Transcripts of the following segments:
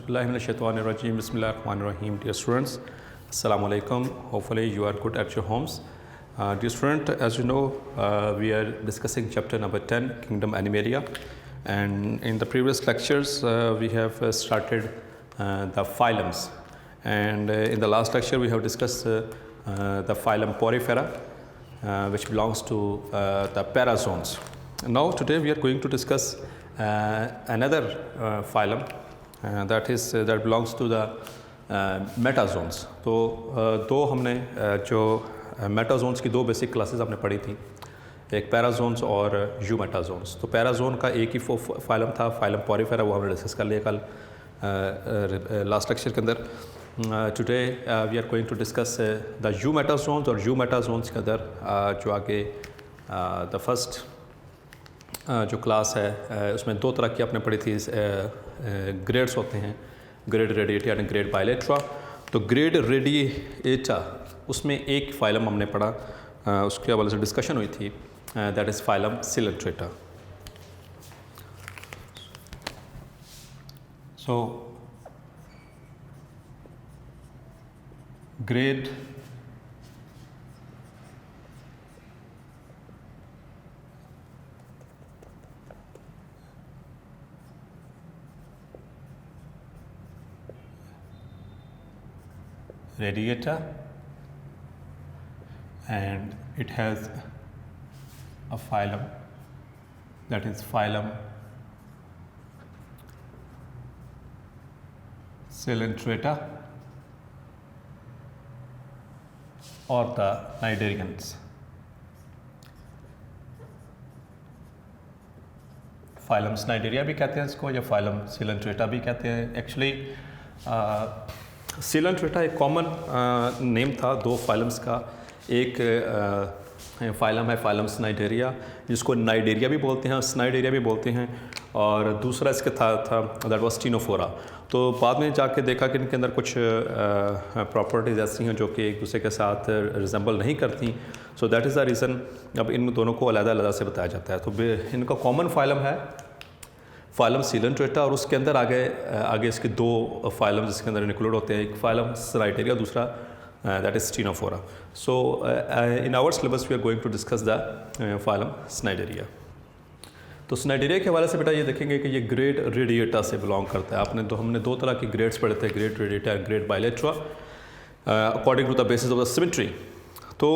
Auzubillahiminash-shaytanir-rajim. Bismillahir-rahmanir-rahim. Dear students, Assalamu alaikum. Hopefully you are good at your homes. Dear student, as you know, we are discussing chapter number 10, Kingdom Animalia. And in the previous lectures, we have started the phylums. And in the last lecture, we have discussed the phylum Porifera, which belongs to the parazones. Now, today we are going to discuss another phylum that belongs to the metazones. तो दो हमने जो मेटाजोन्स की दो basic classes आपने पढ़ी थी, एक पैराजोन्स और यूमेटाजोन्स. तो पैराजोन का एक ही फाइलम था, फाइलम पॉरीफेरा, वो हमने डिस्कस कर लिया कल लास्ट लेक्चर के अंदर. Today we are going to discuss the eumetazoans. और यूमेटाजोन्स के अंदर जो आगे द फर्स्ट जो क्लास है उसमें दो तरह की आपने पढ़ी थी ग्रेड्स होते हैं, ग्रेड रेडिएटा एंड ग्रेड बायलेट्रा. तो ग्रेड रेडिएटा उसमें एक फाइलम हमने पढ़ा, उसके हवाले से डिस्कशन हुई थी, that is phylum Coelenterata. So grade radiata, and it has a phylum, that is phylum Coelenterata or the Cnidarians. Phylum स्नाइडेरिया भी कहते हैं इसको, या फाइलम सिलेंट्रेटा भी कहते हैं. एक्चुअली सिलेंट्रेटा एक कॉमन नेम था दो फाइलम्स का. एक फाइलम है फाइलम स्नाइडेरिया, जिसको नाइडेरिया भी बोलते हैं, स्नाइडेरिया भी बोलते हैं, और दूसरा इसके था दैट वाज स्टीनोफोरा. तो बाद में जाके देखा कि इनके अंदर कुछ प्रॉपर्टीज़ ऐसी हैं जो कि एक दूसरे के साथ रिजेंबल नहीं करती. सो दैट इज़ द रीज़न अब इन दोनों को अलग-अलग से बताया जाता है. तो इनका कॉमन फाइलम है फाइलम सिलेंट्रेटा, और उसके अंदर आगे इसके दो फाइलम जिसके अंदर इंक्लूड होते हैं, एक फाइलम स्नाइडेरिया, दूसरा that is Ctenophora. So in our syllabus we are going to discuss the phylum Cnidaria. तो स्नाइडेरिया के हवाले से बेटा ये देखेंगे कि ये ग्रेड रेडिएटा से बिलोंग करता है. हमने दो तरह के ग्रेड्स पढ़े थे, ग्रेड रेडिएटा और grade bilateria, according to the basis of the symmetry. तो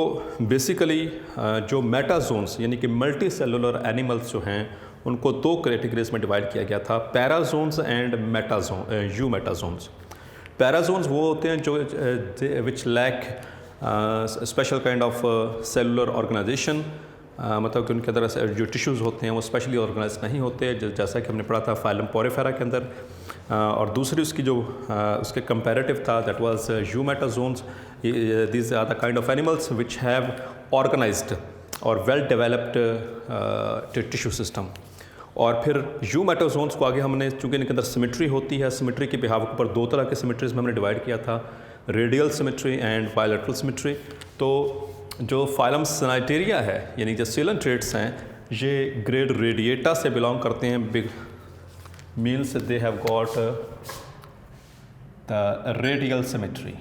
बेसिकली जो मेटाजोन्स यानी कि मल्टी सेलुलर एनिमल्स जो हैं उनको दो कैटेगरीज में डिवाइड किया गया था, पैराजोन्स एंड मेटाजोन, यू मेटाजोन्स. पैराजोन्स वो होते हैं जो which lack special kind of cellular organisation, मतलब कि उनके अंदर जो टिश्यूज़ होते हैं वो स्पेशली ऑर्गेनाइज नहीं होते, जैसा कि हमने पढ़ा था फाइलम पोरिफेरा के अंदर. और दूसरी उसकी जो उसके कंपैरेटिव था that was eumetazoans. These are the kind of animals which have organised और वेल डेवलप्ड टिश्यू सिस्टम. और फिर यू मेटाजोन्स को आगे हमने, चूँकि इनके अंदर सिमेट्री होती है, सिमेट्री के बिहाव के ऊपर दो तरह के सिमेट्रीज में हमने डिवाइड किया था, radial symmetry and bilateral symmetry. तो जो फाइलम स्नाइडेरिया है यानी जो सिलेंट्रेट्स हैं, ये ग्रेड रेडिएटा से बिलोंग करते हैं. Means they have got the radial symmetry.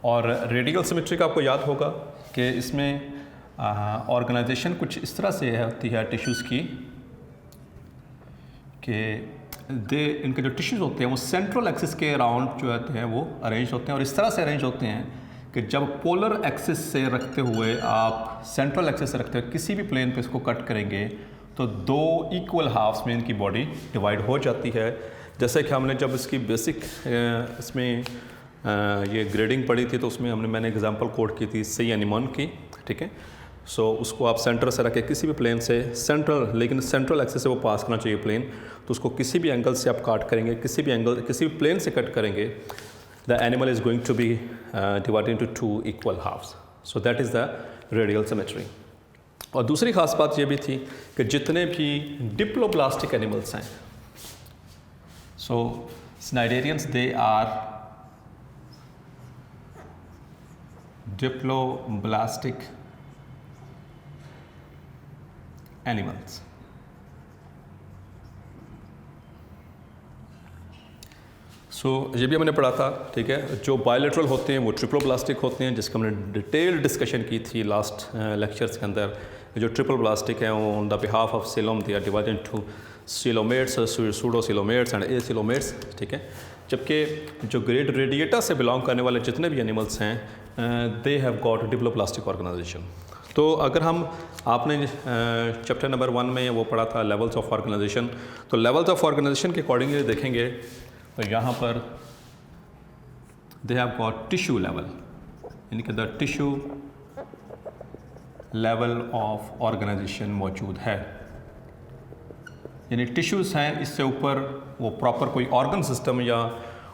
और रेडियल सिमेट्री का आपको याद होगा कि इसमें ऑर्गेनाइजेशन कुछ इस तरह से होती है टिश्यूज़ की कि इनके जो टिश्यूज़ होते हैं वो सेंट्रल एक्सिस के अराउंड जो होते हैं वो अरेंज होते हैं, और इस तरह से अरेंज होते हैं कि जब पोलर एक्सिस से रखते हुए आप सेंट्रल एक्सिस से रखते हुए किसी भी प्लेन पे इसको कट करेंगे तो दो इक्वल हाफ्स में इनकी बॉडी डिवाइड हो जाती है. जैसे कि हमने जब इसकी बेसिक इसमें ये ग्रेडिंग पढ़ी थी तो उसमें मैंने एग्जांपल कोड की थी सी एनिमॉन की, ठीक है. सो उसको आप सेंटर से रखें किसी भी प्लेन से, लेकिन सेंट्रल एक्सिस से वो पास करना चाहिए प्लेन, तो उसको किसी भी एंगल से आप काट करेंगे, किसी भी प्लेन से कट करेंगे, the animal is going to be divided into two equal halves. So that is the radial symmetry. और दूसरी खास बात ये भी थी कि जितने भी डिप्लोब्लास्टिक एनिमल्स हैं, सो स्नाइडेरियंस दे आर डिप्लोब्लास्टिक एनिमल्स। ये भी हमने पढ़ा था, ठीक है। जो बायोलेटरल होते हैं वो ट्रिप्लोब्लास्टिक होते हैं, जिसका हमने डिटेल डिस्कशन की थी लास्ट लेक्चर्स के अंदर। जो ट्रिप्लोब्लास्टिक हैं वो on the behalf of coelom they are divided into coelomates, pseudocoelomates and acoelomates, ठीक है। जबकि जो ग्रेड रेडिएटा से बिलोंग करने वाले जितने भी एनिमल्स हैं they have got diploblastic organization. तो अगर हम आपने चैप्टर नंबर 1 में वो पढ़ा था लेवल्स ऑफ ऑर्गेनाइजेशन, तो लेवल्स ऑफ ऑर्गेनाइजेशन के अकॉर्डिंगली देखेंगे तो यहाँ पर they have got tissue level, यानी कि the tissue level of organization मौजूद है, यानी टिश्यूज़ हैं, इससे ऊपर वो प्रॉपर कोई ऑर्गन सिस्टम या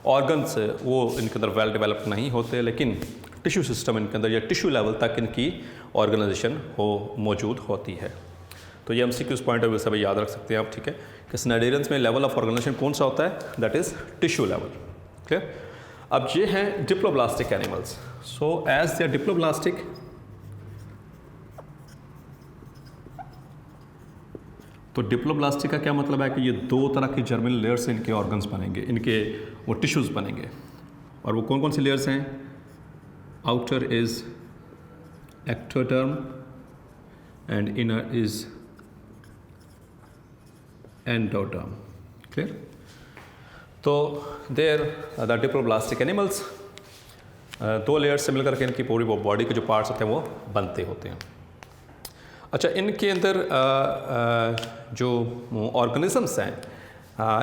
ऑर्गन्स वो इनके अंदर वेल डेवलप्ड नहीं होते, लेकिन टिश्यू सिस्टम इनके अंदर या टिश्यू लेवल तक इनकी ऑर्गेनाइजेशन मौजूद होती है। तो ये MCQ पॉइंट ऑफ व्यू से भी याद रख सकते हैं आप, ठीक है, कि स्नाइडेरियंस में लेवल ऑफ ऑर्गेनाइजेशन कौन सा होता है, that is tissue level, clear. अब ये हैं diploblastic animals. So as they are diploblastic, तो डिप्लोब्लास्टिक का क्या मतलब है कि ये 2 तरह की जर्मिनल लेयर से इनके ऑर्गन्स बनेंगे, इनके वो टिश्यूज़ बनेंगे। और वो कौन कौन सी लेयर्स हैं? Outer is ectoderm and inner is endoderm, clear. तो there the diploblastic animals 2 layers से मिलकर के इनकी पूरी वो बॉडी के जो पार्ट्स होते हैं वो बनते होते हैं। अच्छा, इनके अंदर जो ऑर्गेनिजम्स हैं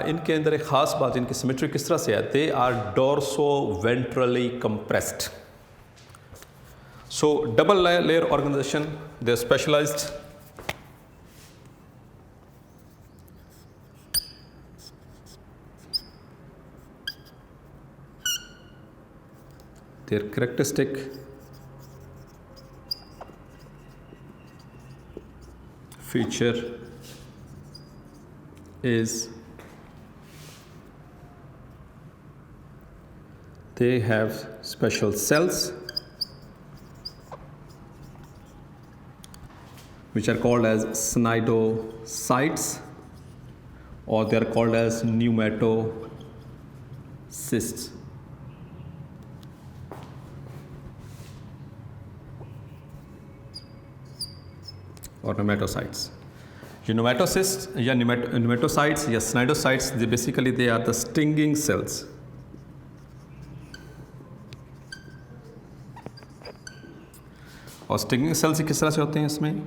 इनके अंदर एक ख़ास बात, इनकी सिमेट्री किस तरह से है, they are dorsoventrally compressed. So double layer organization, they are specialized, their characteristic feature is they have special cells which are called as cnidocytes, or they are called as pneumatocysts. और nematocytes. ये nematocysts या nematocytes या cnidocytes, they basically they are the stinging cells. और stinging cells किस तरह से होते हैं इसमें?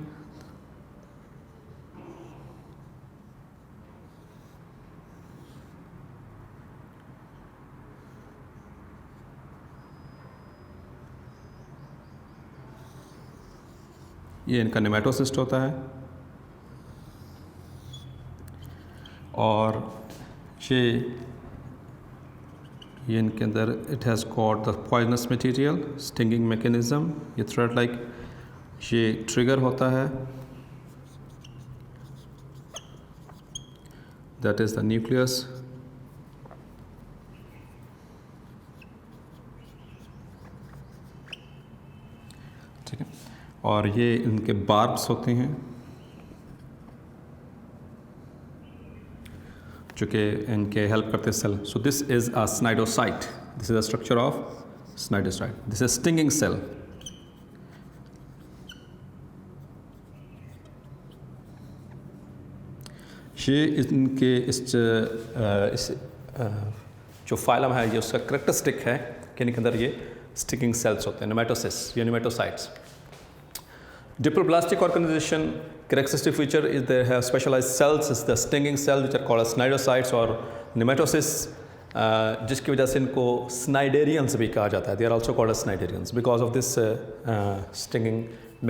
ये इनका नेमेटोसिस्ट होता है, और ये इनके अंदर it has got the poisonous material, stinging mechanism, ये थ्रेड लाइक ये ट्रिगर होता है, दैट इज़ द न्यूक्लियस। ठीक है, और ये इनके बार्ब्स होते हैं जो कि इनके हेल्प करते हैं cell. So this is a cnidocyte, this is a structure of cnidocyte, this is stinging cell. ये इनके इस जो फाइलम है ये उसका करेक्टरिस्टिक है कि इनके अंदर ये स्टिंगिंग सेल्स होते हैं, नेमेटोसिस या nematocytes. Diploblastic organization characteristic feature is they have specialized cells, is the stinging cell which are called as cnidocytes or nematocysts, जिसकी वजह से इनको स्नाइडेरियंस भी कहा जाता है। They are also called as sniderians because of this stinging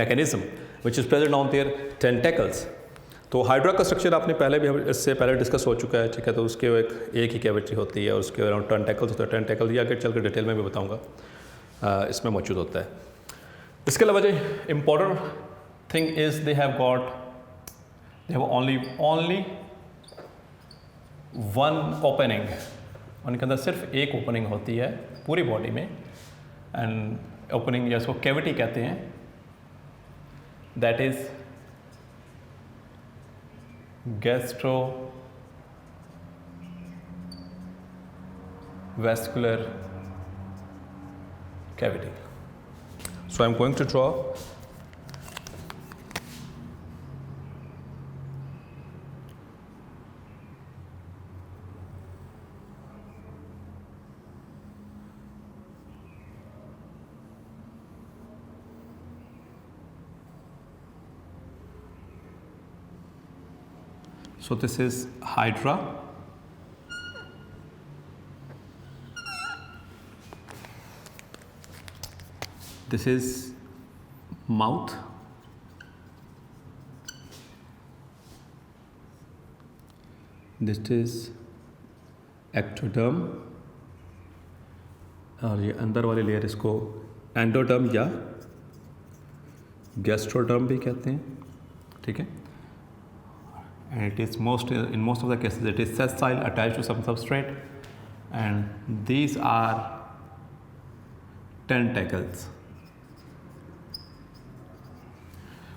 mechanism which is present on their tentacles. तो hydra का स्ट्रक्चर आपने पहले भी इससे पहले डिस्कस हो चुका है, ठीक है। तो उसके एक ही कैविटी होती है और उसके अराउंड टेंटेकल्स होते हैं। टेंटेकल ये आगे चल कर डिटेल में भी बताऊँगा, इसमें मौजूद होता है। इसके अलावा जो important thing is they have only one opening, उनके अंदर सिर्फ एक ओपनिंग होती है पूरी बॉडी में, एंड ओपनिंग या इसको कैविटी कहते हैं, that is gastrovascular cavity. So I'm going to draw so this is hydra. This is mouth. This is ectoderm और ये अंदर वाली लेयर इसको एंडोडर्म या गैस्ट्रोडर्म भी कहते हैं, ठीक है. And it is in most of the cases it is sessile, attached to some substrate, and these are tentacles.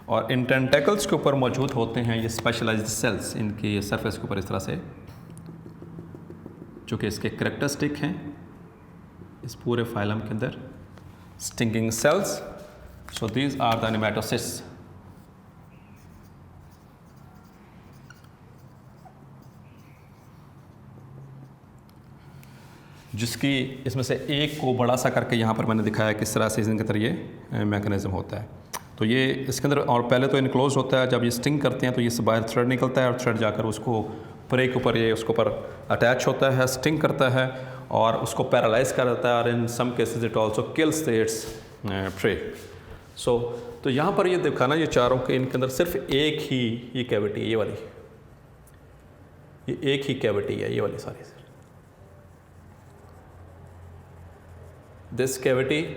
और इन टेंटेकल्स के ऊपर मौजूद होते हैं ये स्पेशलाइज्ड सेल्स, इनके ये सरफेस के ऊपर इस तरह से, जो कि इसके करेक्टरिस्टिक हैं इस पूरे फाइलम के अंदर, stinging cells. So these are the nematocyst. जिसकी इसमें से एक को बड़ा सा करके यहाँ पर मैंने दिखाया किस तरह से इनके अंदर ये मैकेनिज्म होता है. तो ये इसके अंदर, और पहले तो इनक्लोज होता है, जब ये स्टिंग करते हैं तो ये बाहर थ्रेड निकलता है और थ्रेड जाकर उसको प्रे के ऊपर, ये उसके ऊपर अटैच होता है, स्टिंग करता है और उसको पैरालाइज कर देता है, और in some cases it also kills its prey. So तो यहाँ पर ये दिखाना ये चारों के, इनके अंदर सिर्फ एक ही ये कैविटी है, ये वाली, ये एक ही कैविटी है, ये वाली सारी. This cavity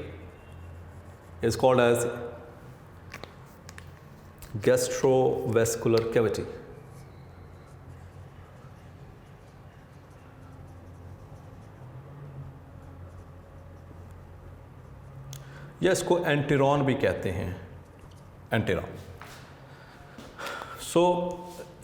is called as gastrovascular cavity. या इसको एंटेरॉन भी कहते हैं, एंटेरॉन. सो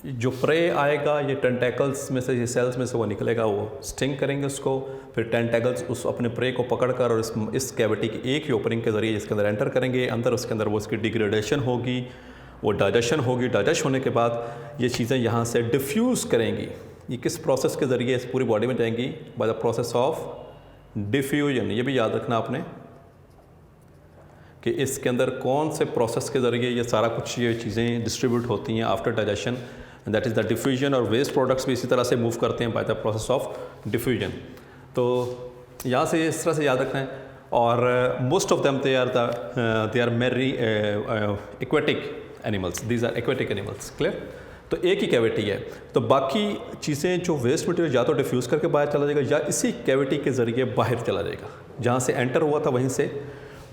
जो प्रे आएगा ये टेंटेकल्स में से, ये सेल्स में से वो निकलेगा, वो स्टिंग करेंगे उसको, फिर टेंटेकल्स उस अपने प्रे को पकड़कर और इस कैविटी की एक ही ओपनिंग के ज़रिए इसके अंदर एंटर करेंगे. अंदर उसके अंदर वो इसकी डिग्रेडेशन होगी, वो डाइजेशन होगी. डाइजेस्ट होने के बाद ये चीज़ें यहाँ से डिफ्यूज़ करेंगी. ये किस प्रोसेस के ज़रिए इस पूरी बॉडी में जाएंगी? By the process of diffusion. ये भी याद रखना आपने कि इसके अंदर कौन से प्रोसेस के ज़रिए ये सारा कुछ ये चीज़ें डिस्ट्रीब्यूट होती हैं after digestion, that is the diffusion. और वेस्ट प्रोडक्ट्स भी इसी तरह से मूव करते हैं by the process of diffusion. तो यहाँ से इस तरह से याद रखना है. और most of them they are marine aquatic animals, these are aquatic animals. Clear? तो एक ही कैविटी है, तो बाकी चीज़ें जो वेस्ट मटेरियल या तो डिफ्यूज़ करके बाहर चला जाएगा या इसी कैविटी के ज़रिए बाहर चला जाएगा. जहाँ से एंटर हुआ था वहीं से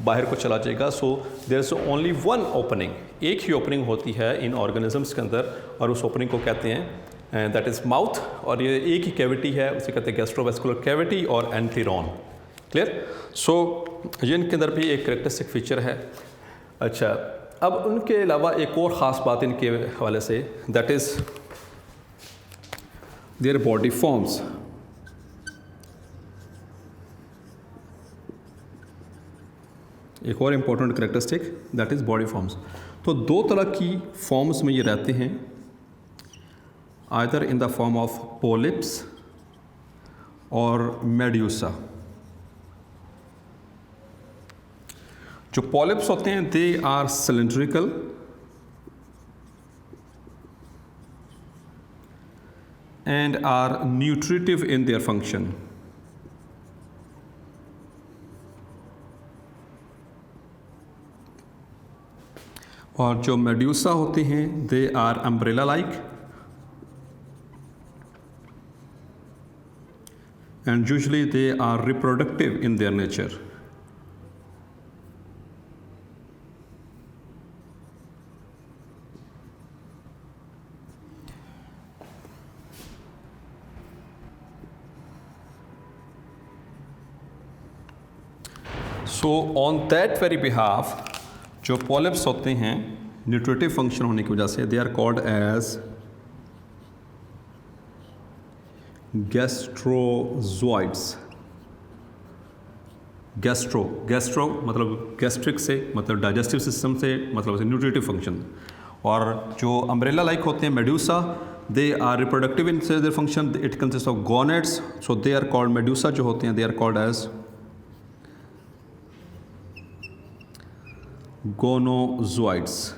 बाहर को चला जाएगा. So there is only one opening, एक ही ओपनिंग होती है इन ऑर्गेनिजम्स के अंदर, और उस ओपनिंग को कहते हैं दैट इज़ माउथ. और ये एक ही कैविटी है, उसे कहते हैं गैस्ट्रोवेस्कुलर कैविटी और एंटेरॉन. क्लियर? सो ये इनके अंदर भी एक करेक्टरिस्टिक फीचर है. अच्छा, अब उनके अलावा एक और ख़ास बात इनके हवाले से, that is their body forms. एक और important characteristic, that is body forms. तो दो तरह की फॉर्म्स में ये रहते हैं, either in the form of polyps और मेड्यूसा. जो पॉलिप्स होते हैं they are cylindrical and are nutritive in their function. और जो मेड्यूसा होते हैं they are umbrella like and usually they are reproductive in their nature. So on that very behalf जो polyps होते हैं न्यूट्रिटिव फंक्शन होने की वजह से they are called as gastrozooids. Gastro मतलब गैस्ट्रिक से, मतलब डाइजेस्टिव सिस्टम से, मतलब न्यूट्रिटिव फंक्शन। और जो अम्ब्रेला लाइक होते हैं medusa, they are reproductive in their function, it consist of gonads, so they are called medusa जो होते हैं, they are called as gonozooids.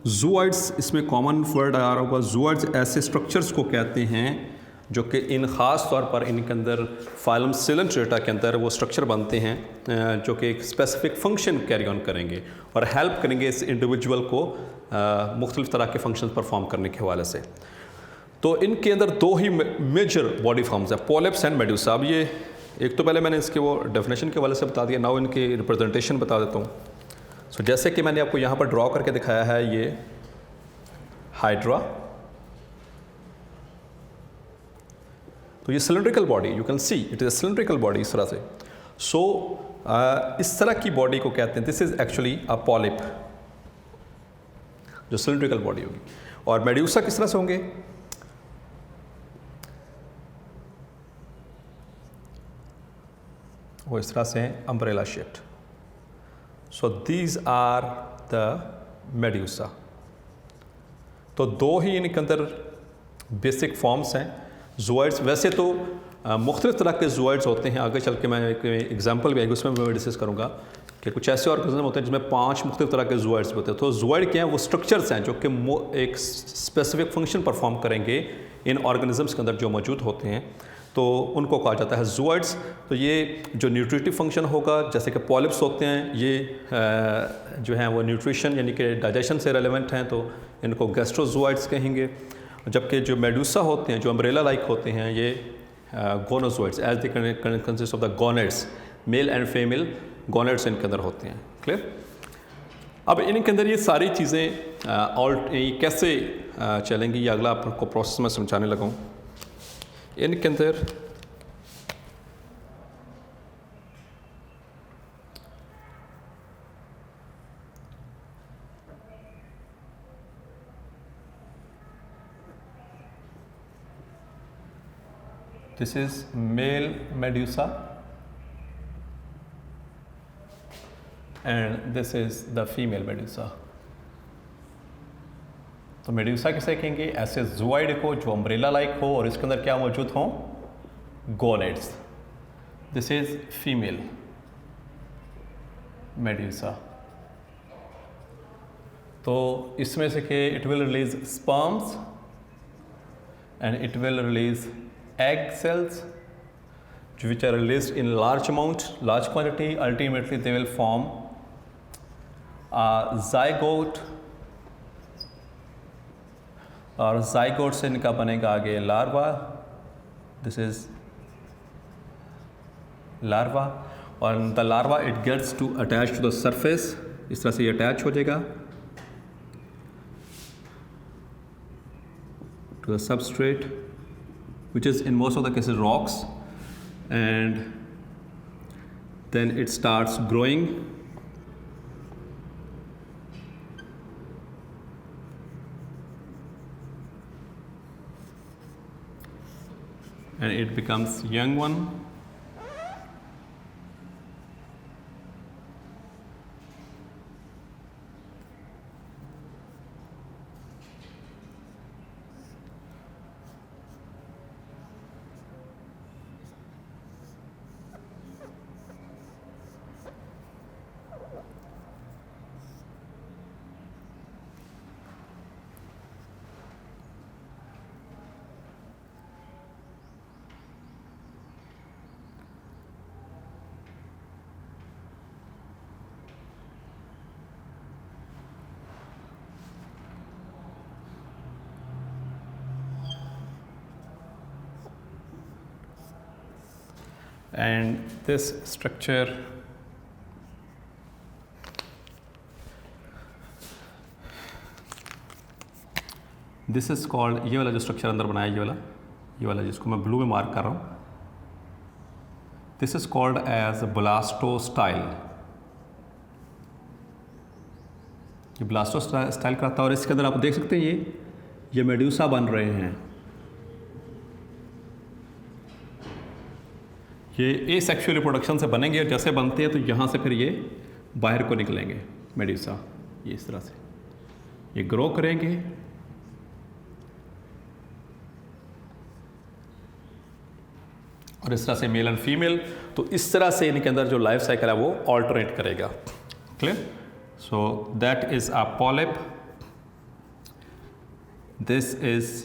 Zooids इसमें कॉमन वर्ड आ रहा होगा। जूआइड्स ऐसे स्ट्रक्चर्स को कहते हैं जो कि इन ख़ास तौर पर इनके अंदर फाइलम सिलेंट्रेटा के अंदर वो स्ट्रक्चर बनते हैं जो कि एक स्पेसिफिक फंक्शन कैरी ऑन करेंगे और हेल्प करेंगे इस इंडिविजुअल को मुख्तलिफ तरह के फंक्शन परफॉर्म करने के हवाले से। तो इनके अंदर दो ही मेजर बॉडी फॉर्म्स हैं, पॉलिप्स एंड मेड्यूसा। अब ये एक तो पहले मैंने इसके वो डेफिनेशन के हवाले से बता दिया, नाउ इनकी रिप्रेजेंटेशन बता देता हूँ। सो जैसे कि मैंने आपको यहाँ पर ड्रॉ करके दिखाया है, ये हाइड्रा, तो ये cylindrical body, you can see it is a cylindrical body इस तरह से। सो इस तरह की बॉडी को कहते हैं, this is actually a polyp, जो सिलेंड्रिकल बॉडी होगी। और मेड्यूसा किस तरह से होंगे, वो इस तरह से हैं, umbrella shaped. So these are the medusa. तो दो ही इनके अंदर बेसिक फॉर्म्स हैं जूआइड्स। वैसे तो मुख्तलिफ तरह के जूआइड्स होते हैं, आगे चल के मैं एक एग्जाम्पल भी आएगी उसमें मैं डिस्कस करूँगा कि कुछ ऐसे ऑर्गेनिज्म होते हैं जिसमें 5 मुख्तलिफ तरह के जूआइड्स होते हैं। तो जूआइड क्या हैं, वो स्ट्रक्चर्स हैं जो कि एक स्पेसिफिक फंक्शन परफॉर्म करेंगे इन ऑर्गेनिजम्स के अंदर जो मौजूद होते हैं, तो उनको कहा जाता है जूआइड्स। तो ये जो न्यूट्रिटिव फंक्शन होगा, जैसे कि पॉलिप्स होते हैं, ये जो हैं वो न्यूट्रिशन यानी कि डाइजेशन से रेलेवेंट हैं, तो इनको गैस्ट्रोजोइड्स कहेंगे। जबकि जो मेडुसा होते हैं, जो अम्ब्रेला लाइक होते हैं, ये gonozooids as the consist of the gonads, male and female gonads इनके अंदर होते हैं। क्लियर। अब इनके अंदर ये सारी चीज़ें ये कैसे चलेंगी, ये अगला आपको प्रोसेस में समझाने लगा हूँ। इनके अंदर this is male medusa and this is the female medusa। तो मेड्यूसा किसे कहेंगे, ऐसे जूआइड को जो अम्ब्रेला लाइक हो और इसके अंदर क्या मौजूद हों, gonads. This is female medusa. तो इसमें से कि it will release sperms and it will release egg cells which are released in large quantity. Ultimately they will form a zygote और zygote से इनका बनेगा आगे larva। This is larva और the larva it gets to attach to the surface। इस तरह से ये अटैच हो जाएगा to the substrate which is in most of the cases rocks, and then it starts growing and it becomes young one and this structure this is called, ये वाला जो structure अंदर बनाया ये वाला जिसको मैं ब्लू में मार्क कर रहा हूँ, दिस इज कॉल्ड एज ब्लास्टोस्टाइल। ये ब्लास्टोस्टाइल कराता है और इसके अंदर आप देख सकते हैं ये मेड्यूसा बन रहे हैं, ये एसेक्सुअल रिप्रोडक्शन से बनेंगे और जैसे बनते हैं तो यहाँ से फिर ये बाहर को निकलेंगे मेड्यूसा, ये इस तरह से ये ग्रो करेंगे और इस तरह से मेल एंड फीमेल, तो इस तरह से इनके अंदर जो लाइफ साइकिल है वो ऑल्टरनेट करेगा। Clear? So that is a polyp, this is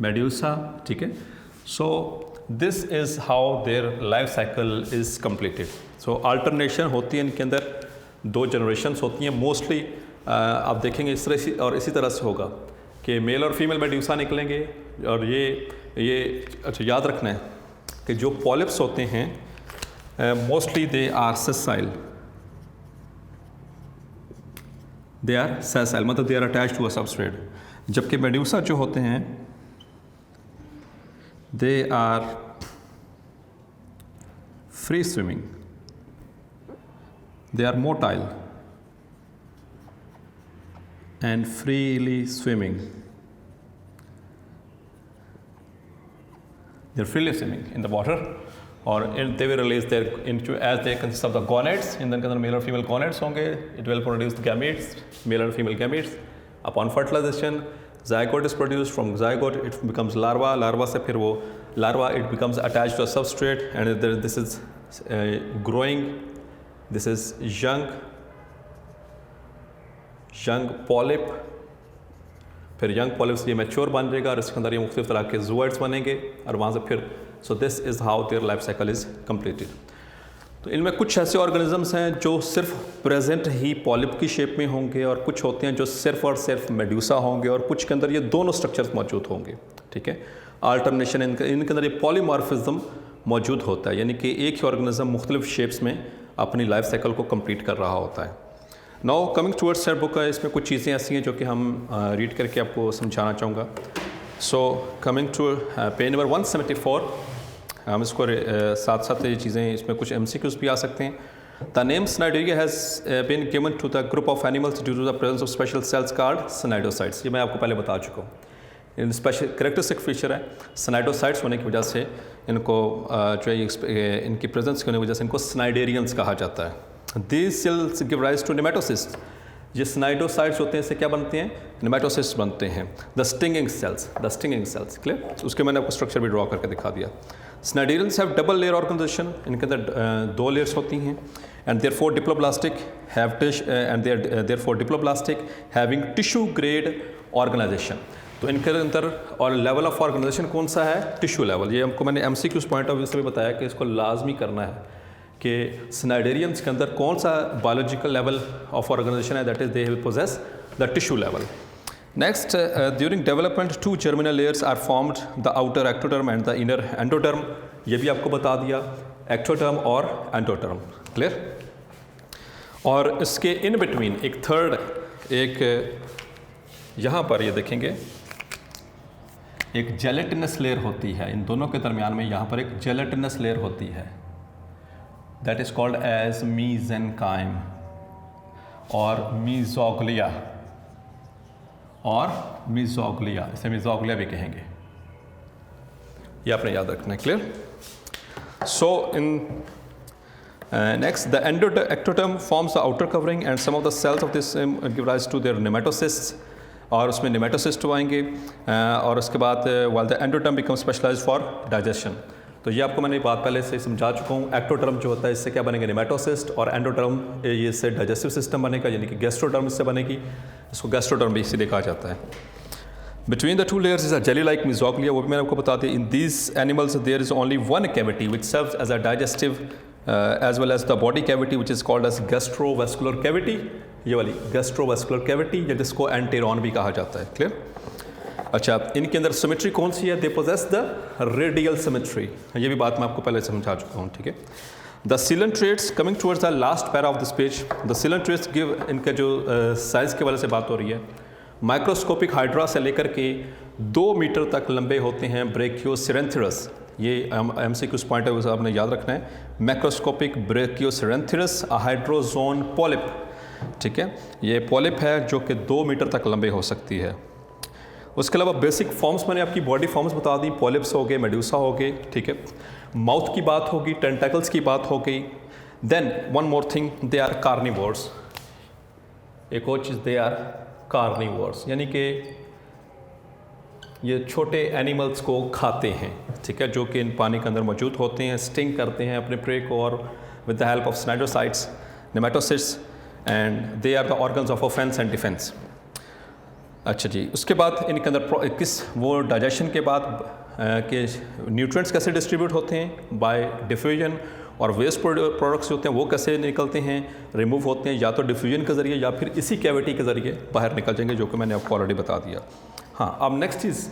medusa, ठीक है। So this is how their life cycle is completed. So alternation होती है इनके अंदर, 2 जनरेशन्स होती हैं मोस्टली। आप देखेंगे इस तरह और इसी तरह से होगा कि मेल और फीमेल मेड्यूसा निकलेंगे और ये अच्छा याद रखना है कि जो पॉलिप्स होते हैं mostly they are sessile, they are sessile मतलब they are attach to a substrate, जबकि मेड्यूसा जो होते हैं they are free swimming, they are motile and freely swimming. They're freely swimming in the water, or they will release their into as they consist of the gonads. In the male or female gonads होंगे, it will produce the gametes, male and female gametes. Upon fertilization, zygote is produced. From zygote, it becomes larva. Larva से फिर वो larva it becomes attached to a substrate, and this is growing. This is young polyp, फिर young polyp से ये mature बन जाएगा और इसके अंदर ये मुख्तलिफ तरह के जूइड्स बनेंगे और वहाँ से फिर सो this is how their life cycle is completed. तो इनमें कुछ ऐसे ऑर्गेनिजम्स हैं जो सिर्फ प्रेजेंट ही पॉलिप की शेप में होंगे और कुछ होते हैं जो सिर्फ और सिर्फ मेड्यूसा होंगे और कुछ के अंदर ये दोनों स्ट्रक्चर्स मौजूद होंगे, ठीक है। अल्टरनेशन इनके अंदर ये पॉलीमॉर्फिज्म मौजूद होता है, यानी कि एक ही ऑर्गेनिज्म मुख्तलिफ शेप्स में अपनी लाइफ साइकिल को कंप्लीट कर रहा होता है। Now coming towards sir book, इसमें कुछ चीज़ें ऐसी हैं जो कि हम रीड करके आपको समझाना चाहूँगा। So coming to page number 174, हम इसको साथ साथ ये चीज़ें इसमें कुछ MCQs भी आ सकते हैं। The name cnidaria has been given to the group of animals due to the presence of special cells called cnidocytes. ये मैं आपको पहले बता चुका हूँ, इन स्पेशल करेक्टरिस्टिक फीचर है स्नाइडोसाइट्स होने की वजह से इनको जो है इनकी प्रेजेंस की होने की वजह से इनको स्नाइडेरियंस कहा जाता है। These cells give rise to nematocysts. ये स्नाइडोसाइट्स होते हैं, इससे क्या बनते हैं? नेमेटोसिस्ट बनते हैं। The stinging cells, clear? उसके मैंने आपको स्ट्रक्चर भी ड्रॉ करके दिखा दिया। Cnidarians have double layer organization, इनके अंदर 2 लेयर्स होती हैं and therefore diploblastic have therefore diploblastic having tissue grade organization. तो इनके अंदर और लेवल ऑफ ऑर्गेनाइजेशन कौन सा है? Tissue level. ये हमको मैंने MCQs पॉइंट ऑफ व्यू से भी बताया कि इसको लाजमी करना है कि स्नाइडेरियंस के अंदर कौन सा बायोलॉजिकल लेवल ऑफ ऑर्गेनाइजेशन है, that is they will possess the tissue level. Next, during development 2 germinal layers are formed, the outer ectoderm and the inner endoderm. ये भी आपको बता दिया, एक्टोडर्म और एंडोडर्म, क्लियर? और इसके इन बिटवीन एक थर्ड, एक यहाँ पर ये देखेंगे एक जेलेटिनस लेयर होती है, इन दोनों के दरमियान में यहाँ पर एक जेलेटिनस लेयर होती है, that is called as mesenchyme और mesoglea इसे mesoglea भी कहेंगे, ये आपने याद रखना है, clear? So in next the ectoderm forms the outer covering and some of the cells of this give rise to their nematocysts, और उसमें नेमेटोसिस्ट आएंगे और उसके बाद while the endoderm becomes specialized for digestion। तो ये आपको मैंने बात पहले से समझा चुका हूँ। एक्टोडर्म जो होता है इससे क्या बनेंगे? नेमेटोसिस्ट, और एंडोडर्म ये इससे डाइजेस्टिव सिस्टम बनेगा, यानी कि गैस्ट्रोडर्म इससे बनेगी, इसको गैस्ट्रोडर्म भी इसीलिए कहा जाता है। Between the 2 layers is a jelly like mesoglea, वो भी मैंने आपको बता दिया। In these animals there is only 1 cavity which serves as a digestive as well as the body cavity which is called as gastrovascular cavity, ये वाली gastrovascular cavity, या जिसको एंटेरॉन भी कहा जाता है, क्लियर? अच्छा, इनके अंदर सिमेट्री कौन सी है? They possess the radial symmetry, ये भी बात मैं आपको पहले समझा चुका हूँ, ठीक है? The coelenterates, coming towards the last para of this page, the coelenterates give, इनका जो साइज़ के वाले से बात हो रही है, माइक्रोस्कोपिक हाइड्रा से लेकर के 2 मीटर तक लंबे होते हैं, ब्रेकियोसिरेंथेरस। ये MCQs पॉइंट ऑफ व्यू से आपने याद रखना है, मैक्रोस्कोपिक ब्रेकियोसिरेंथेरस अ हाइड्रोजोन पॉलिप, ठीक है? ये पॉलिप है जो कि 2 मीटर तक लंबे हो सकती है। उसके अलावा बेसिक फॉर्म्स मैंने आपकी बॉडी फॉर्म्स बता दी, पॉलिप्स हो गए, मेडुसा हो गए, ठीक है। माउथ की बात होगी, टेंटेकल्स की बात हो गई। Then one more thing, they are carnivores. एक और चीज़, दे आर कार्निवोर्स, यानी कि ये छोटे एनिमल्स को खाते हैं, ठीक है, जो कि इन पानी के अंदर मौजूद होते हैं, स्टिंग करते हैं अपने प्रे को, और with the help of cnidocytes, nematocysts, and they are the organs of offence and defence. अच्छा जी, उसके बाद इनके अंदर किस वो डाइजेशन के बाद के न्यूट्रिएंट्स कैसे डिस्ट्रीब्यूट होते हैं, बाय डिफ्यूजन, और वेस्ट प्रोडक्ट्स होते हैं वो कैसे निकलते हैं, रिमूव होते हैं, या तो डिफ्यूजन के ज़रिए या फिर इसी कैविटी के ज़रिए बाहर निकल जाएंगे, जो कि मैंने आपको ऑलरेडी बता दिया। हाँ, अब next is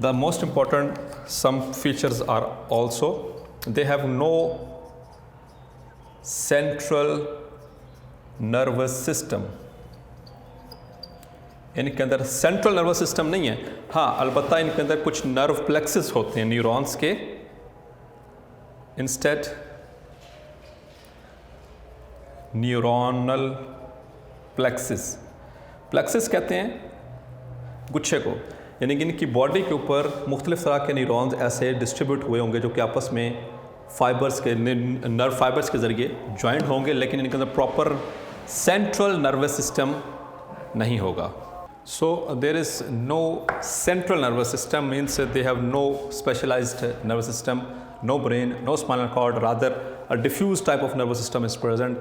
the most important, some features are also, they have no central nervous system. इनके अंदर सेंट्रल नर्वस सिस्टम नहीं है। हाँ, अलबत्ता इनके अंदर कुछ नर्व प्लेक्सेस होते हैं न्यूरॉन्स के, इंस्टेड न्यूरोनल प्लेक्सिस। प्लेक्सिस कहते हैं गुच्छे को, यानी कि इनकी बॉडी के ऊपर मुख्तलिफ तरह के न्यूरॉन्स ऐसे डिस्ट्रीब्यूट हुए होंगे जो कि आपस में फाइबर्स के, नर्व फाइबर्स के ज़रिए ज्वाइंट होंगे, लेकिन इनके अंदर प्रॉपर सेंट्रल नर्वस सिस्टम नहीं होगा। So there is no central nervous system, means they have no specialized nervous system, no brain, no spinal cord, rather a diffuse type of nervous system is present,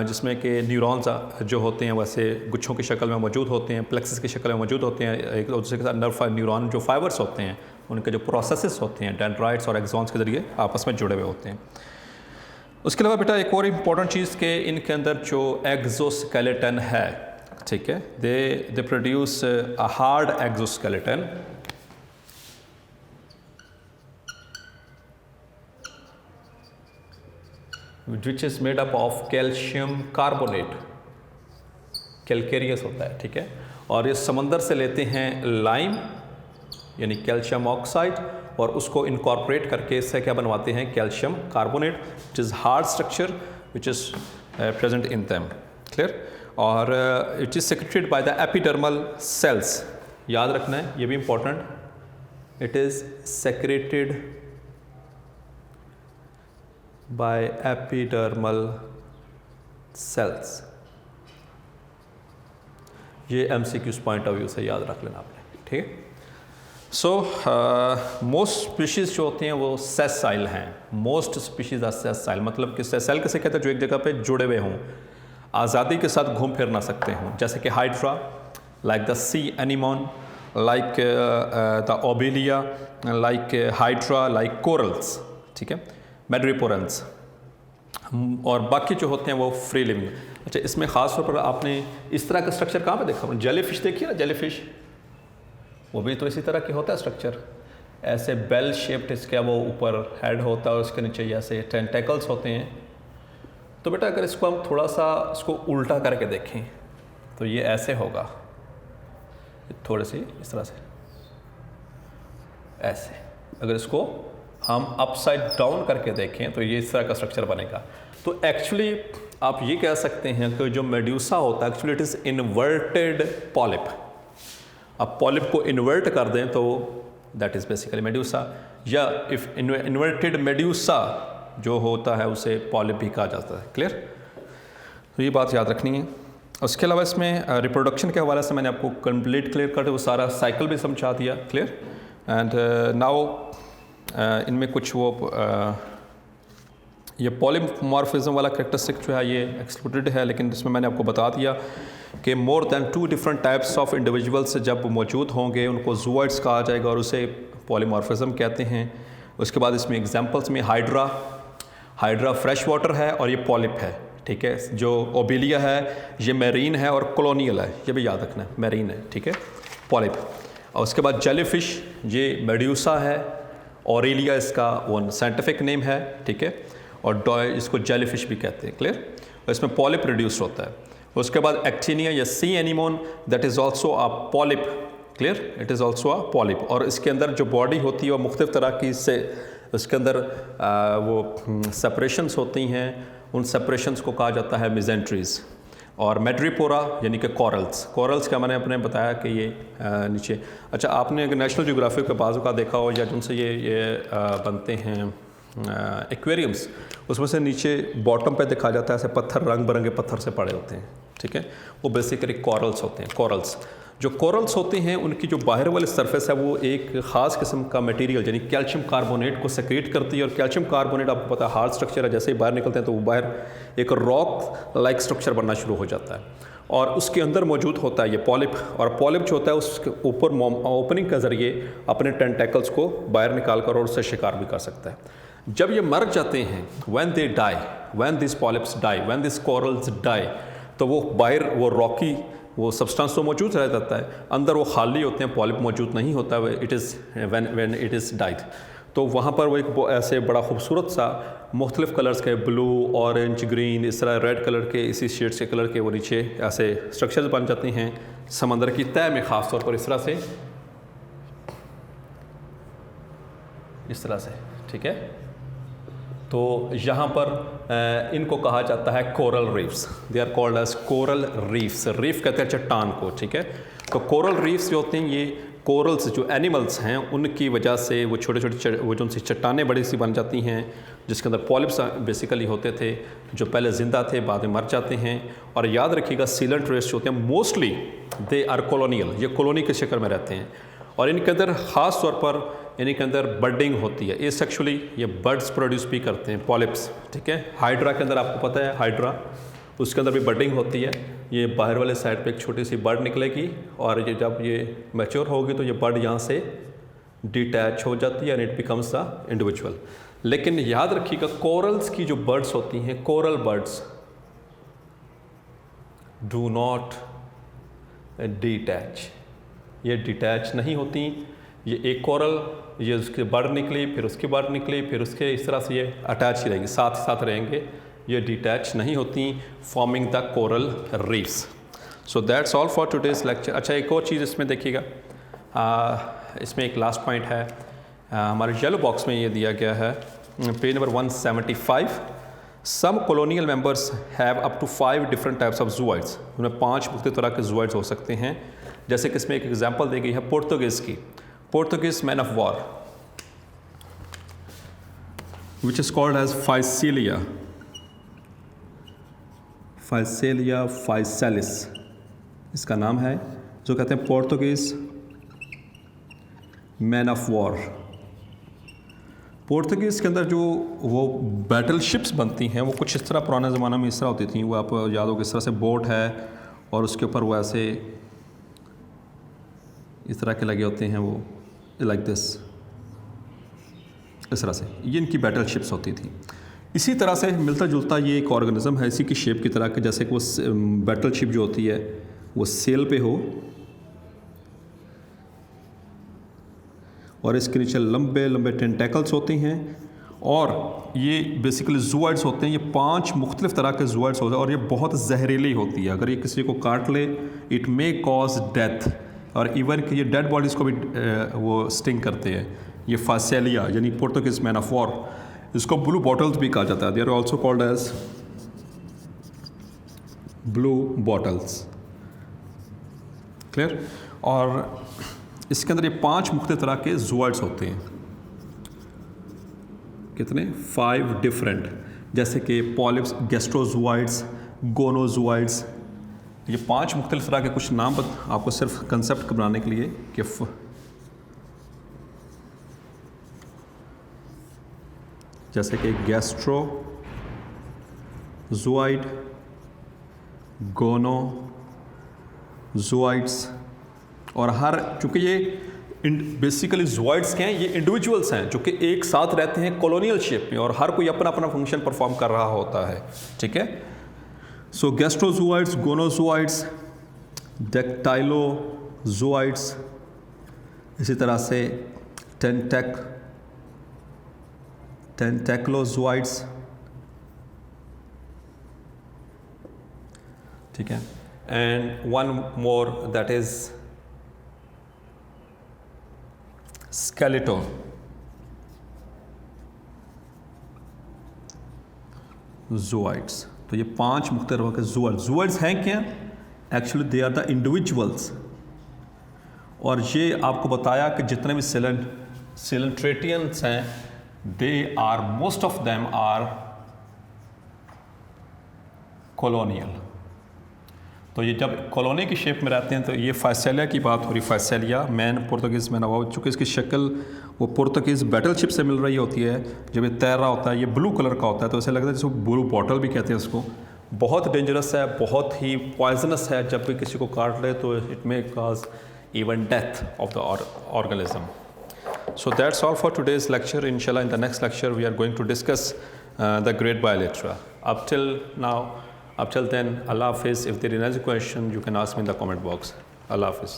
जिसमें कि neurons जो होते हैं वैसे गुच्छों की शक्ल में मौजूद होते हैं, प्लेक्सिस की शक्ल में मौजूद होते हैं, एक दूसरे के साथ न्यूरॉन जो फाइबर्स होते हैं उनके जो प्रोसेसेस होते हैं डेंड्राइट्स और एक्सॉन्स के ज़रिए आपस में जुड़े हुए होते हैं। उसके अलावा बेटा एक और इम्पॉर्टेंट चीज़ के इनके अंदर जो एक्सोस्केलेटन है, ठीक है, they produce a hard exoskeleton which is made up of calcium carbonate, calcareous होता है, ठीक है, और ये समंदर से लेते हैं लाइम यानी कैल्शियम ऑक्साइड, और उसको इनकॉर्पोरेट करके इससे क्या बनवाते हैं, calcium carbonate, which is hard structure which is present in them, clear. और it is secreted by the epidermal cells, याद रखना है ये भी important, it is secreted by epidermal cells. ये MCQs पॉइंट ऑफ व्यू से याद रख लेना आपने, ठीक है। सो मोस्ट स्पीशीज़ जो होते हैं वो सेसाइल हैं, मोस्ट स्पीशीज़ आर सेसाइल, मतलब कि सेसाइल किसे कहते हैं, जो एक जगह पे जुड़े हुए हों, आज़ादी के साथ घूम फिर ना सकते हों, जैसे कि hydra, like the C anemone, like the Obelia, like hydra, like corals, ठीक है, मेड्रिपोरेंस, और बाकी जो होते हैं वो फ्री लिविंग। अच्छा, इसमें ख़ास तौर पर आपने इस तरह का स्ट्रक्चर कहाँ पे देखा, जेलीफिश देखिए ना, जेलीफिश वो भी तो इसी तरह के होता है स्ट्रक्चर, ऐसे बेल शेप्ड, इसका वो ऊपर हेड होता है और उसके नीचे ऐसे टेंटेकल्स होते हैं। तो बेटा अगर इसको हम थोड़ा सा इसको उल्टा करके देखें तो ये ऐसे होगा, थोड़े से इस तरह से ऐसे, अगर इसको हम अपसाइड डाउन करके देखें तो ये इस तरह का स्ट्रक्चर बनेगा। तो एक्चुअली आप ये कह सकते हैं कि जो मेड्यूसा होता है actually it is inverted polyp. अब पॉलिप को इन्वर्ट कर दें तो दैट इज़ बेसिकली मेड्यूसा, या इफ इन्वर्टेड मेड्यूसा जो होता है उसे पॉलिप भी कहा जाता है, क्लियर। तो ये बात याद रखनी है। उसके अलावा इसमें रिप्रोडक्शन के हवाले से मैंने आपको कंप्लीट क्लियर कर वो सारा साइकिल भी समझा दिया, क्लियर। एंड नाउ इनमें कुछ वो ये पॉलीमॉर्फिज्म वाला कैरेक्टरिस्टिक जो है ये एक्सक्लूडेड है, लेकिन इसमें मैंने आपको बता दिया कि more than 2 different types of individuals जब मौजूद होंगे उनको ज़ूऑइड्स कहा जाएगा और उसे पॉलीमॉर्फिज्म कहते हैं। उसके बाद इसमें एग्जांपल्स में हाइड्रा फ्रेश वाटर है और ये पॉलिप है, ठीक है। जो ओबेलिया है ये मैरीन है और कॉलोनियल है, ये भी याद रखना है, मैरीन है, ठीक है, पॉलिप। और उसके बाद जेलीफिश ये मेड्यूसा है, ऑरेलिया इसका वो साइंटिफिक नेम है, ठीक है, और इसको जेलीफिश भी कहते हैं, क्लियर। और इसमें पॉलिप प्रोड्यूस होता है। उसके बाद एक्टिनिया या सी anemone that is also a polyp, clear, it is also a polyp. और इसके अंदर जो बॉडी होती है वो मुख्तलिफ तरह की से उसके अंदर वो सेपरेशंस होती हैं, उन सेपरेशंस को कहा जाता है मिजेंट्रीज़। और मैड्रीपोरा यानी कि कॉरल्स का मैंने अपने बताया कि ये नीचे। अच्छा, आपने अगर नेशनल ज्योग्राफी के बाजू का देखा हो या जिनसे ये बनते हैं एक्वेरियम्स, उसमें से नीचे बॉटम पे दिखा जाता है ऐसे पत्थर, रंग बिरंगे पत्थर से पड़े होते हैं, ठीक है, वो बेसिकली कॉरल्स होते हैं। कॉरल्स जो कॉरल्स होते हैं उनकी जो बाहर वाली सरफेस है वो एक ख़ास किस्म का मटेरियल यानी कैल्शियम कार्बोनेट को सेक्रेट करती है, और कैल्शियम कार्बोनेट आपको पता है हार्ड स्ट्रक्चर है, जैसे ही बाहर निकलते हैं तो वो बाहर एक रॉक लाइक स्ट्रक्चर बनना शुरू हो जाता है, और उसके अंदर मौजूद होता है ये पॉलिप, और पॉलिप जो होता है उसके ऊपर ओपनिंग के ज़रिए अपने टेंटेकल्स को बाहर निकाल कर और उससे शिकार भी कर सकता है। जब ये मर जाते हैं, when they die, when this polyps die, when this corals die, तो वो बाहर वो रॉकी वो सब्सटेंस तो मौजूद रह जाता है, अंदर वो खाली होते हैं, पॉलिप मौजूद नहीं होता है, it is when it is died. तो वहाँ पर वो एक ऐसे बड़ा खूबसूरत सा मुख्तलिफ कलर्स के ब्लू, ऑरेंज, ग्रीन, इस तरह रेड कलर के इसी शेड्स के कलर के वो नीचे ऐसे स्ट्रक्चर्स बन जाते हैं समंदर की तह में, ख़ास तौर पर इस तरह से, ठीक है। तो यहाँ पर इनको कहा जाता है coral reefs, they are called as coral reefs. Reef कहते हैं चट्टान को, ठीक है। तो कोरल रीफ्स जो होते हैं ये कोरल्स जो एनिमल्स हैं उनकी वजह से वो छोटे छोटे वो जो सी चट्टानें बड़ी सी बन जाती हैं, जिसके अंदर पॉलिप्स बेसिकली होते थे, जो पहले ज़िंदा थे बाद में मर जाते हैं। और याद रखिएगा सीलेंट रेस जो होते हैं मोस्टली दे आर कॉलोनियल, ये कॉलोनी के शक्ल में रहते हैं, और इनके अंदर ख़ास तौर पर इनके अंदर बर्डिंग होती है, ये सेक्सुअली ये बर्ड्स प्रोड्यूस भी करते हैं, पॉलिप्स, ठीक है। हाइड्रा के अंदर आपको पता है हाइड्रा, उसके अंदर भी बर्डिंग होती है, ये बाहर वाले साइड पे एक छोटी सी बर्ड निकलेगी, और ये जब ये मैच्योर होगी तो ये बर्ड यहाँ से डिटैच हो जाती है and it becomes the individual. लेकिन याद रखिएगा कोरल्स की जो बर्ड्स होती हैं, coral birds do not detach, ये डिटैच नहीं होती। ये एक कोरल, ये उसके बर्ड निकली, फिर उसकी बर्ड निकली, फिर उसके इस तरह से ये अटैच ही रहेंगे, साथ साथ रहेंगे, ये डिटैच नहीं होती, forming the coral reefs. So that's all for today's lecture. अच्छा, एक और चीज़ इसमें देखिएगा, इसमें एक लास्ट पॉइंट है, हमारे येलो बॉक्स में ये दिया गया है page number 175। Some colonial members have up to 5 different types of zooids, उनमें 5 मुख्तलिफ तरह के जूआइड्स हो सकते हैं। जैसे कि इसमें एक एग्जांपल दी गई है पोर्तुगीज़ की, Portuguese man of war which is called as physalia, physalia physalis इसका नाम है, जो कहते हैं Portuguese man of war. Portuguese के अंदर जो वो बैटल शिप्स बनती हैं वो कुछ इस तरह, पुराने ज़माने में इस तरह होती थी, वो आप याद हो इस तरह से बोट है और उसके ऊपर वो ऐसे इस तरह के लगे होते हैं, वो लाइक दिस, इस तरह से, ये इनकी बैटल शिप्स होती थी। इसी तरह से मिलता जुलता ये एक ऑर्गेनिज्म है इसी की शेप की तरह के, जैसे कि वो बैटल शिप जो होती है वो सेल पे हो और इसके नीचे लंबे लंबे टेंटेकल्स होते हैं, और ये बेसिकली जूआइड्स होते हैं। ये 5 मुख्तलिफ तरह के जूआइड्स होते हैं और ये बहुत जहरीली होती है, अगर ये किसी को काट ले इट मे कॉज डेथ, और इवन कि ये डेड बॉडीज़ को भी वो स्टिंग करते हैं। ये फाइसेलिया यानी पोर्तुगीज़ मैन ऑफ वॉर, इसको ब्लू बॉटल्स भी कहा जाता है, they are also called as blue bottles, clear. और इसके अंदर ये 5 मुख्तलिफ तरह के जूआइड्स होते हैं, कितने, 5 डिफरेंट, जैसे कि पॉलिप्स, गैस्ट्रोजूआइड्स, गोनोजूआइड्स, ये 5 मुख्तलिफ तरह के कुछ नाम आपको सिर्फ कंसेप्ट बनाने के लिए कि जैसे कि गैस्ट्रोजूआइड, गोनोजूआइड्स, और हर, चूँकि ये बेसिकली जूआइड्स के हैं, ये इंडिविजुअल्स हैं जो कि एक साथ रहते हैं कॉलोनियल शेप में, और हर कोई अपना अपना फंक्शन परफॉर्म कर रहा होता है, ठीक है। सो गैस्ट्रोजूआइड्स, गोनोजूआइड्स, डेक्टाइलोजूआइड्स, इसी तरह से टेंटेक्लोजूआइड्स, ठीक है। And one more that is skeletozooids. तो ये 5 मुख्तलिफ तरह के जूअर्स हैं क्या? Actually they are the individuals. और ये आपको बताया कि जितने भी सिलेंट्रेटियंस हैं, they are most of them are colonial. तो ये जब कॉलोनी की शेप में रहते हैं तो ये फाइसेलिया की बात हो रही। फाइसेलिया मैन पुर्तगीज़ में नवा, चूँकि इसकी शक्ल वो पुर्तगीज़ बैटल शिप से मिल रही होती है। जब ये तैर रहा होता है, ये ब्लू कलर का होता है, तो ऐसे लगता है जिसको ब्लू बॉटल भी कहते हैं इसको। बहुत डेंजरस है, बहुत ही पॉइजनस है। जब भी किसी को काट ले तो it may cause even death of the organism. So that's all for today's lecture. Inshallah, in the next lecture, we are going to discuss the great bilateral. Up till then, Allah Hafiz. If there is any question, you can ask me in the comment box. Allah Hafiz.